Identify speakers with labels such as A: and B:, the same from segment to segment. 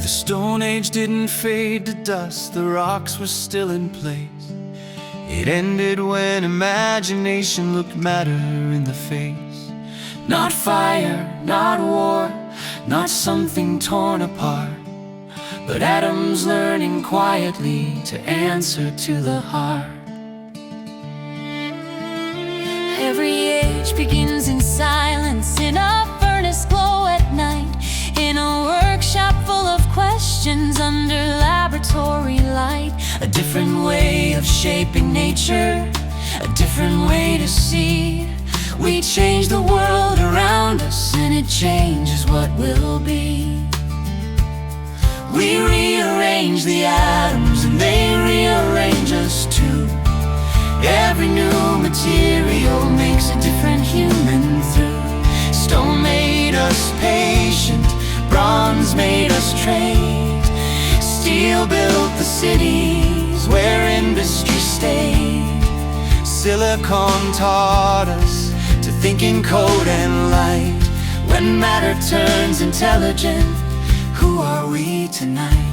A: Stone Age didn't fade to dust, the rocks were still in place. It ended when imagination looked matter in the face. Not fire, not war, not something torn apart, but atoms learning quietly to answer to the heart.
B: Every age begins in silence, in a furnace glow at night, in a workshop full of questions under laboratory light.
A: A different way of shaping nature, a different way to see. We change the world around us, and it changes what will be. We rearrange the atoms, and they rearrange us too. Every new material makes a different human through. Stone made us patient, bronze made us trade. Steel built the cities where industry stayed. Silicon taught us to think in code and light. When matter turns intelligent, who are we tonight?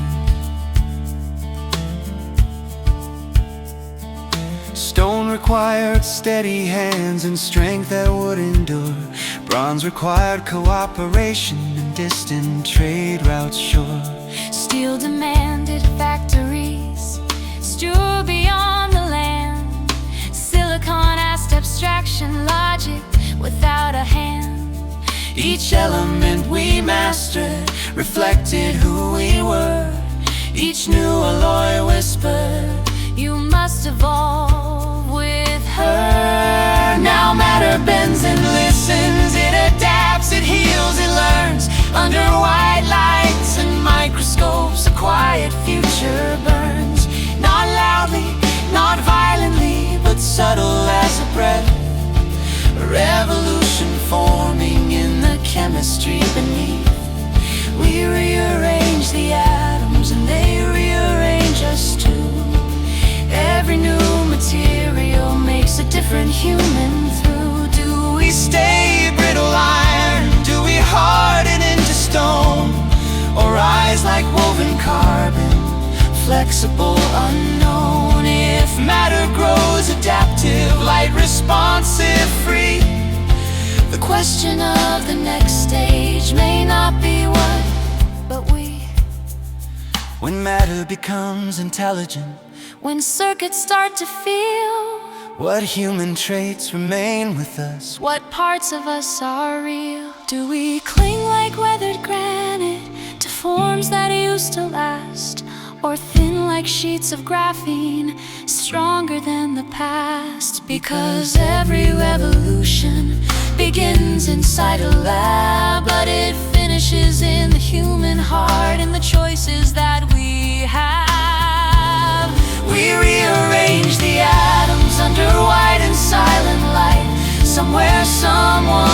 A: Stone required steady hands and strength that would endure. Bronze required cooperation and distant trade routes sure.
B: Steel demanded factories, stood beyond the land. Silicon asked abstraction, logic without a hand.
A: Each element we mastered reflected who we were. Each new alloy whispered,
B: you must evolve with her.
A: Now matter bends and listens, it adapts, it heals, it learns. Under white lights and microscopes, a quiet future burns. Not loudly, not violently, but subtle as a breath. A revolution forming in the chemistry beneath. We rearrange the atoms, and they rearrange us too. Every new material makes a different human through. Do we stay brittle iron? Do we harden into stone? Or rise like woven carbon, flexible, unknown? If matter grows adaptive, light responsive, free, the question of the next stage may not be what, but we. When matter becomes intelligent,
B: when circuits start to feel,
A: what human traits remain with us?
B: What parts of us are real? Do we cling like weathered granite to forms that used to last? Or thin like sheets of graphene, stronger than the past? Because every revolution begins inside a lab, but it finishes in the human heart, in the choices that we have.
A: We rearrange the atoms under white and silent light. Somewhere, someone